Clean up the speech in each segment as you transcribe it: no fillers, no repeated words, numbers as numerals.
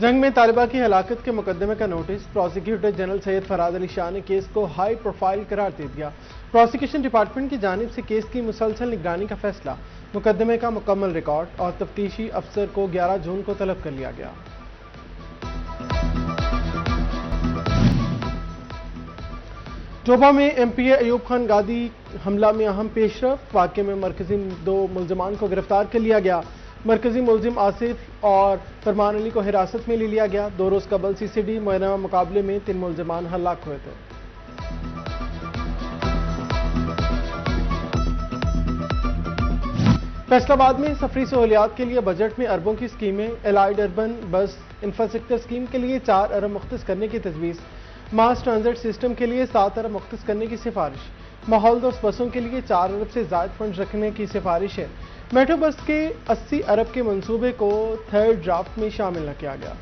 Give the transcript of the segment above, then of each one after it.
جنگ میں طالبہ کی ہلاکت کے مقدمے کا نوٹس، پروسیکیوٹر جنرل سید فراد علی شاہ نے کیس کو ہائی پروفائل قرار دے دیا۔ پروسیکیوشن ڈپارٹمنٹ کی جانب سے کیس کی مسلسل نگرانی کا فیصلہ، مقدمے کا مکمل ریکارڈ اور تفتیشی افسر کو 11 جون کو طلب کر لیا گیا۔ ٹوبہ میں ایم پی اے ایوب خان گادی حملہ میں اہم پیش رفت، واقعے میں مرکزی 2 ملزمان کو گرفتار کر لیا گیا۔ مرکزی ملزم آصف اور فرمان علی کو حراست میں لے لیا گیا۔ 2 روز قبل سی سی ڈی معینہ مقابلے میں 3 ملزمان ہلاک ہوئے تھے۔ فیصل آباد میں سفری سہولیات کے لیے بجٹ میں اربوں کی اسکیمیں، الائڈ اربن بس انفراسٹرکچر اسکیم کے لیے 4 ارب مختص کرنے کی تجویز، ماس ٹرانزٹ سسٹم کے لیے 7 ارب مختص کرنے کی سفارش، ماحول دوست بسوں کے لیے 4 ارب سے زائد فنڈز رکھنے کی سفارش ہے۔ میٹرو بس کے 80 ارب کے منصوبے کو 3rd ڈرافٹ میں شامل نہ کیا گیا۔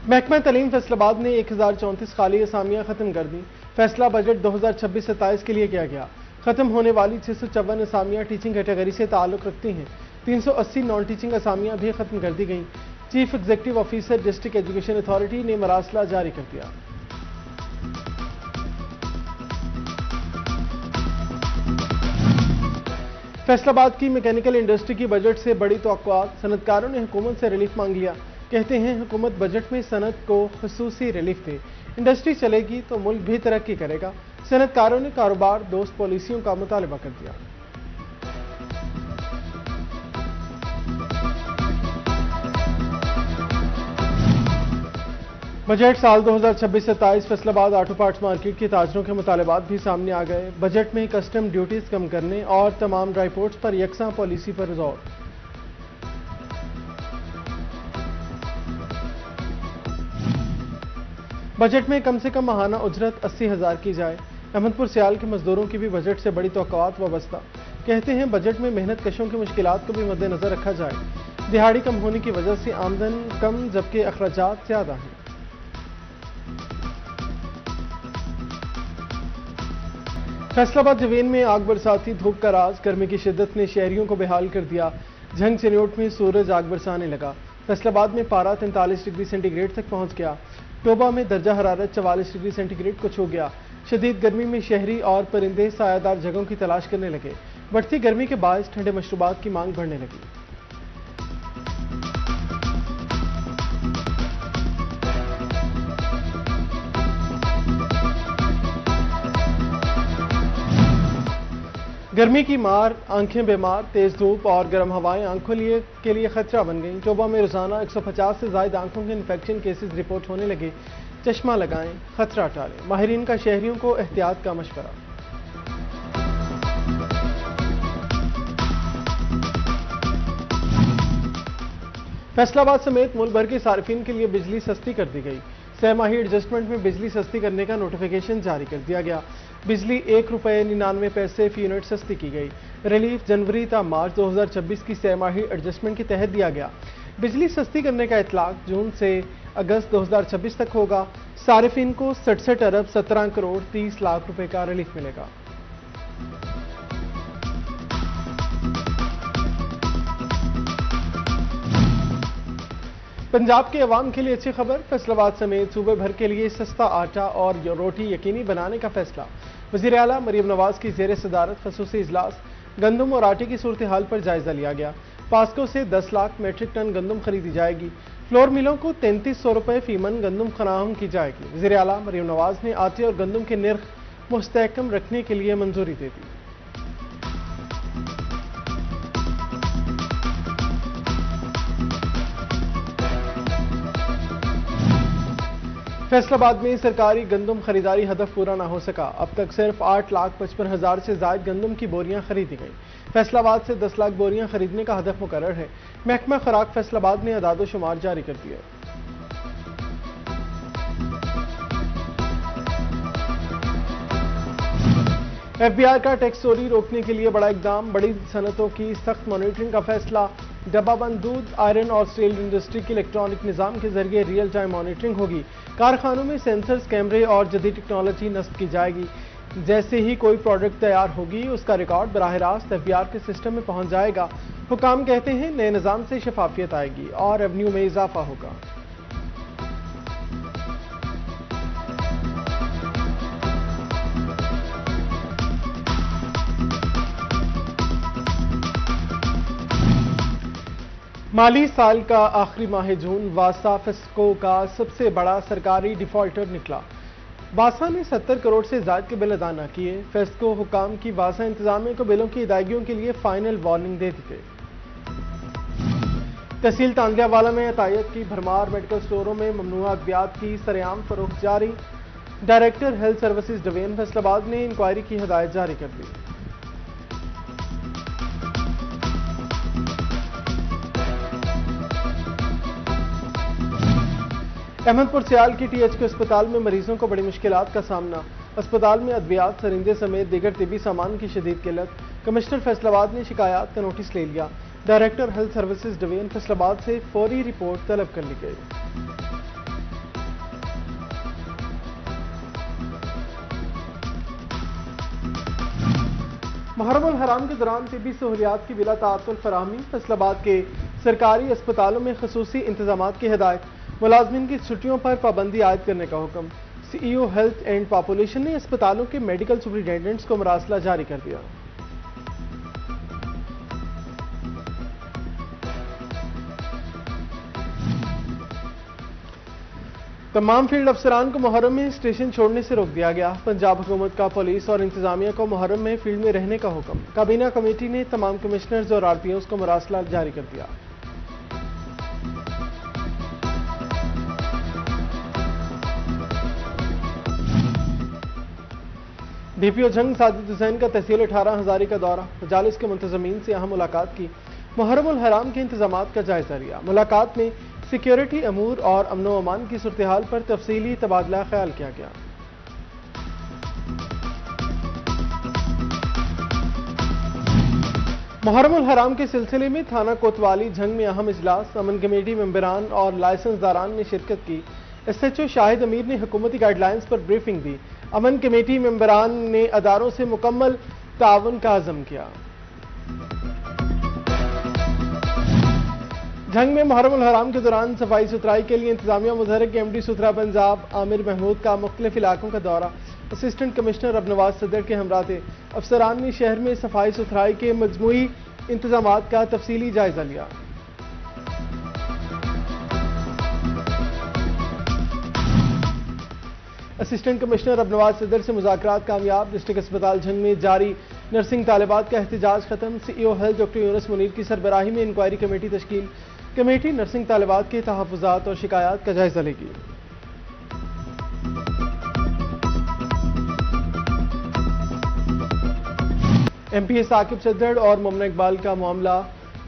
محکمہ تعلیم فیصل آباد نے 1034 خالی اسامیاں ختم کر دیں۔ فیصلہ بجٹ 2026-27 کے لیے کیا گیا۔ ختم ہونے والی 654 اسامیاں ٹیچنگ کیٹیگری سے تعلق رکھتی ہیں۔ 380 نان ٹیچنگ اسامیاں بھی ختم کر دی گئیں۔ Chief executive officer district education authority نے مراسلہ جاری کر دیا۔ فیصل آباد کی میکینیکل انڈسٹری کی بجٹ سے بڑی توقعات، صنعت کاروں نے حکومت سے ریلیف مانگ لیا۔ کہتے ہیں حکومت بجٹ میں صنعت کو خصوصی ریلیف دے، انڈسٹری چلے گی تو ملک بھی ترقی کرے گا۔ صنعت کاروں نے کاروبار دوست پالیسیوں کا مطالبہ کر دیا۔ بجٹ سال 2026-27 فیصل آباد آٹو پارٹس مارکیٹ کے تاجروں کے مطالبات بھی سامنے آ گئے۔ بجٹ میں کسٹم ڈیوٹیز کم کرنے اور تمام ڈرائی پورٹس پر یکساں پالیسی پر زور۔ بجٹ میں کم سے کم ماہانہ اجرت 80,000 کی جائے۔ احمد پور سیال کے مزدوروں کی بھی بجٹ سے بڑی توقعات وابستہ۔ کہتے ہیں بجٹ میں محنت کشوں کی مشکلات کو بھی مد نظر رکھا جائے۔ دہاڑی کم ہونے کی وجہ سے آمدن کم جبکہ اخراجات زیادہ ہیں۔ فیصل آباد جوین میں آگ برساتی دھوپ کا راز، گرمی کی شدت نے شہریوں کو بحال کر دیا۔ جھنگ چنیوٹ میں سورج آگ برسانے لگا۔ فیصل آباد میں پارہ 43 ڈگری سینٹی گریڈ تک پہنچ گیا۔ ٹوبہ میں درجہ حرارت 44 ڈگری سینٹی گریڈ کو چھو گیا۔ شدید گرمی میں شہری اور پرندے سایہ دار جگہوں کی تلاش کرنے لگے۔ بڑھتی گرمی کے باعث ٹھنڈے مشروبات کی مانگ بڑھنے لگی۔ گرمی کی مار، آنکھیں بیمار، تیز دھوپ اور گرم ہوائیں آنکھوں کے لیے خطرہ بن گئیں۔ ٹوبہ میں روزانہ 150 سے زائد آنکھوں کے انفیکشن کیسز رپورٹ ہونے لگے۔ چشمہ لگائیں، خطرہ ٹالیں، ماہرین کا شہریوں کو احتیاط کا مشورہ۔ فیصل آباد سمیت ملک بھر کے صارفین کے لیے بجلی سستی کر دی گئی۔ 6 ماہی ایڈجسٹمنٹ میں بجلی سستی کرنے کا نوٹیفیکیشن جاری کر دیا گیا۔ بجلی 1 روپے 99 پیسے فی یونٹ سستی کی گئی۔ ریلیف جنوری تا مارچ 2026 کی 6 ماہی ایڈجسٹمنٹ کے تحت دیا گیا۔ بجلی سستی کرنے کا اطلاق جون سے اگست 2026 تک ہوگا۔ صارفین کو 67 ارب 17 کروڑ 30 لاکھ روپے کا ریلیف ملے گا۔ پنجاب کے عوام کے لیے اچھی خبر، فیصل آباد سمیت صوبے بھر کے لیے سستا آٹا اور روٹی یقینی بنانے کا فیصلہ۔ وزیر اعلیٰ مریم نواز کی زیر صدارت خصوصی اجلاس، گندم اور آٹے کی صورتحال پر جائزہ لیا گیا۔ پاسکو سے 10 لاکھ میٹرک ٹن گندم خریدی جائے گی۔ فلور ملوں کو 3300 روپے فی من گندم فراہم کی جائے گی۔ وزیر اعلیٰ مریم نواز نے آٹے اور گندم کے نرخ مستحکم رکھنے کے لیے منظوری دے دی۔ فیصل آباد میں سرکاری گندم خریداری ہدف پورا نہ ہو سکا۔ اب تک صرف 8,55,000 سے زائد گندم کی بوریاں خریدی گئیں۔ فیصل آباد سے 10 لاکھ بوریاں خریدنے کا ہدف مقرر ہے۔ محکمہ خوراک فیصل آباد نے اعداد و شمار جاری کر دیا۔ ایف بی آئی کا ٹیکس چوری روکنے کے لیے بڑا اقدام، بڑی صنعتوں کی سخت مانیٹرنگ کا فیصلہ۔ ڈبہ بند دودھ، آئرن اور اسٹیل انڈسٹری کی الیکٹرانک نظام کے ذریعے ریئل ٹائم مانیٹرنگ ہوگی۔ کارخانوں میں سینسرز، کیمرے اور جدید ٹیکنالوجی نصب کی جائے گی۔ جیسے ہی کوئی پروڈکٹ تیار ہوگی اس کا ریکارڈ براہ راست FBR کے سسٹم میں پہنچ جائے گا۔ حکام کہتے ہیں نئے نظام سے شفافیت آئے گی اور ریونیو میں اضافہ ہوگا۔ مالی سال کا آخری ماہ جون واسا فیسکو کا سب سے بڑا سرکاری ڈیفالٹر نکلا۔ واسا نے 70 کروڑ سے زائد کے بل ادا نہ کیے۔ فیسکو حکام کی واسا انتظامیہ کو بلوں کی ادائیگیوں کے لیے فائنل وارننگ دے دی گئی۔ تحصیل تانزیہ والا میں عطیت کی بھرمار، میڈیکل سٹوروں میں ممنوع ادویات کی سرعام فروخت جاری۔ Director health services division Faisal آباد نے انکوائری کی ہدایت جاری کر دی۔ احمد پور سیال کی THQ اسپتال میں مریضوں کو بڑی مشکلات کا سامنا۔ اسپتال میں ادویات، سرنجیں سمیت دیگر طبی سامان کی شدید قلت۔ کمشنر فیصل آباد نے شکایات کا نوٹس لے لیا۔ Director health services division Faisal آباد سے فوری رپورٹ طلب کر لی گئی۔ محرم الحرام کے دوران طبی سہولیات کی بلا تعطل فراہمی۔ فیصل آباد کے سرکاری اسپتالوں میں خصوصی انتظامات کی ہدایت۔ ملازمین کی چھٹیوں پر پابندی عائد کرنے کا حکم۔ CEO ہیلتھ اینڈ پاپولیشن نے اسپتالوں کے میڈیکل سپرنٹینڈنٹس کو مراسلہ جاری کر دیا۔ تمام فیلڈ افسران کو محرم میں اسٹیشن چھوڑنے سے روک دیا گیا۔ پنجاب حکومت کا پولیس اور انتظامیہ کو محرم میں فیلڈ میں رہنے کا حکم۔ کابینہ کمیٹی نے تمام کمشنرز اور RPOs کو مراسلہ جاری کر دیا۔ DPO جنگ ساجد حسین کا تحصیل 18 ہزاری کا دورہ۔ مجالس کے منتظمین سے اہم ملاقات کی۔ محرم الحرام کے انتظامات کا جائزہ لیا۔ ملاقات میں سیکیورٹی امور اور امن و امان کی صورتحال پر تفصیلی تبادلہ خیال کیا گیا۔ محرم الحرام کے سلسلے میں تھانہ کوتوالی جنگ میں اہم اجلاس۔ امن کمیٹی ممبران اور لائسنس داران نے شرکت کی۔ SHO شاہد امیر نے حکومتی گائیڈ لائنز پر بریفنگ دی۔ امن کمیٹی ممبران نے اداروں سے مکمل تعاون کا عزم کیا۔ جنگ میں محرم الحرام کے دوران صفائی ستھرائی کے لیے انتظامیہ متحرک MD ستھرا پنجاب عامر محمود کا مختلف علاقوں کا دورہ۔ اسسٹنٹ کمشنر ابنواز صدر کے ہمراہ تھے۔ افسران نے شہر میں صفائی ستھرائی کے مجموعی انتظامات کا تفصیلی جائزہ لیا۔ اسسٹنٹ کمشنر ابنواز صدر سے مذاکرات کامیاب۔ ڈسٹرکٹ اسپتال جنگ میں جاری نرسنگ طالبات کا احتجاج ختم۔ CEO ہیلتھ ڈاکٹر یونس منیر کی سربراہی میں انکوائری کمیٹی تشکیل۔ کمیٹی نرسنگ طالبات کے تحفظات اور شکایات کا جائزہ لے گی۔ MP ثاقب صدر اور ممنہ اقبال کا معاملہ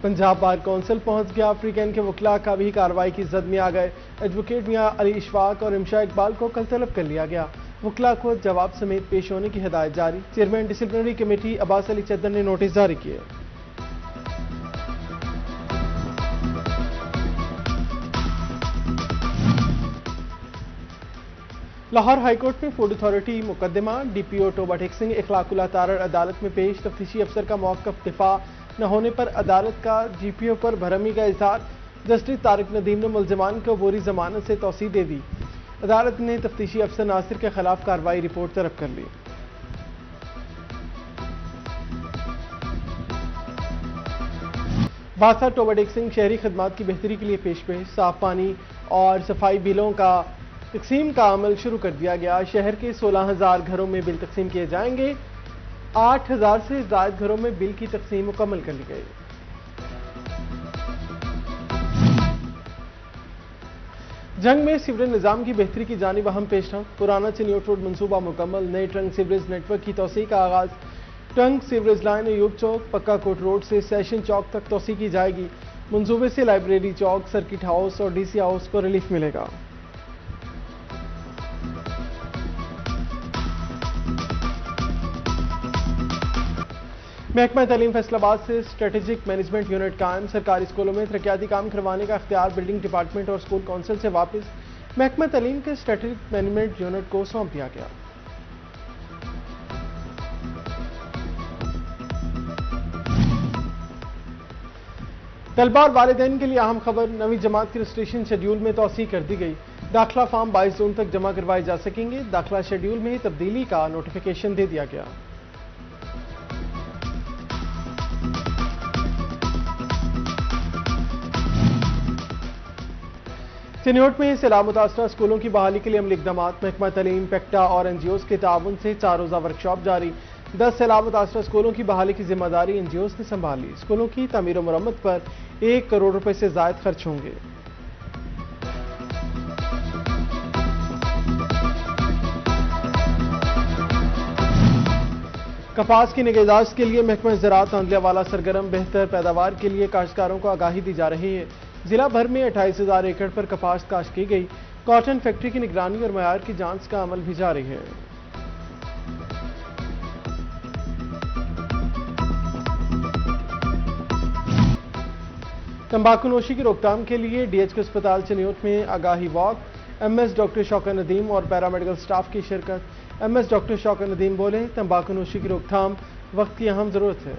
پنجاب بار کونسل پہنچ گیا۔ افریقین کے وکلاء کا بھی کارروائی کی زد میں آ گئے۔ ایڈوکیٹ میاں علی اشفاق اور امشا اقبال کو کل طلب کر لیا گیا۔ وکلاء کو جواب سمیت پیش ہونے کی ہدایت جاری۔ چیئرمین ڈسپلنری کمیٹی عباس علی چدر نے نوٹس جاری کیے۔ لاہور ہائی کورٹ میں فوڈ اتھارٹی مقدمہ۔ DPO ٹوبہ ٹھیک سنگھ اخلاق اللہ تارڑ عدالت میں پیش۔ تفتیشی افسر کا موقف دفاع نہ ہونے پر عدالت کا GPO پر بھرمی کا اظہار۔ جسٹس طارق ندیم نے ملزمان کو فوری ضمانت سے توسیع دے دی۔ عدالت نے تفتیشی افسر ناصر کے خلاف کارروائی رپورٹ طلب کر لی۔ بادشاہ ٹوبہ ٹیک سنگھ شہری خدمات کی بہتری کے لیے پیش۔ صاف پانی اور صفائی بلوں کا تقسیم کا عمل شروع کر دیا گیا۔ شہر کے 16,000 گھروں میں بل تقسیم کیے جائیں گے۔ 8,000 سے زائد گھروں میں بل کی تقسیم مکمل کر لی گئی۔ جنگ میں سیوریج نظام کی بہتری کی جانب اہم پیش رفت۔ پرانا چنیوٹ روڈ منصوبہ مکمل۔ نئے ٹرنک سیوریج نیٹ ورک کی توسیع کا آغاز۔ ٹرنک سیوریج لائن ایوب چوک پکا کوٹ روڈ سے سیشن چوک تک توسیع کی جائے گی۔ منصوبے سے لائبریری چوک، سرکٹ ہاؤس اور DC ہاؤس کو ریلیف ملے گا۔ محکمہ تعلیم فیصل آباد سے اسٹریٹجک مینجمنٹ یونٹ قائم۔ سرکاری اسکولوں میں ترقیاتی کام کروانے کا اختیار بلڈنگ ڈپارٹمنٹ اور اسکول کونسل سے واپس۔ محکمہ تعلیم کے اسٹریٹجک مینجمنٹ یونٹ کو سونپ دیا گیا۔ طلبہ اور والدین کے لیے اہم خبر، نویں جماعت کے رجسٹریشن شیڈیول میں توسیع کر دی گئی۔ داخلہ فارم 22 جون تک جمع کروائے جا سکیں گے۔ داخلہ شیڈیول میں تبدیلی کا نوٹیفیکیشن دے دیا گیا۔ سنیوٹ میں سیلاب متاثرہ اسکولوں کی بحالی کے لیے عملی اقدامات، محکمہ تعلیم، پیکٹا اور این جی اوز کے تعاون سے 4 روزہ ورکشاپ جاری۔ 10 سیلاب متاثرہ اسکولوں کی بحالی کی ذمہ داری این جی اوز نے سنبھال لی۔ اسکولوں کی تعمیر و مرمت پر 1 کروڑ روپے سے زائد خرچ ہوں گے۔ کپاس کی نگہداشت کے لیے محکمہ زراعت عندلیہ والا سرگرم، بہتر پیداوار کے لیے کاشتکاروں کو آگاہی دی جا رہی ہے۔ ضلع بھر میں 28,000 ایکڑ پر کپاس کاشت کی گئی۔ کاٹن فیکٹری کی نگرانی اور معیار کی جانچ کا عمل بھی جاری ہے۔ تمباکو نوشی کی روک تھام کے لیے ڈی ایچ کے اسپتال چنیوٹ میں آگاہی واک، ایم ایس ڈاکٹر شوکت ندیم اور پیرامیڈیکل سٹاف کی شرکت۔ ایم ایس ڈاکٹر شوکت ندیم بولے، تمباکو نوشی کی روک تھام وقت کی اہم ضرورت ہے۔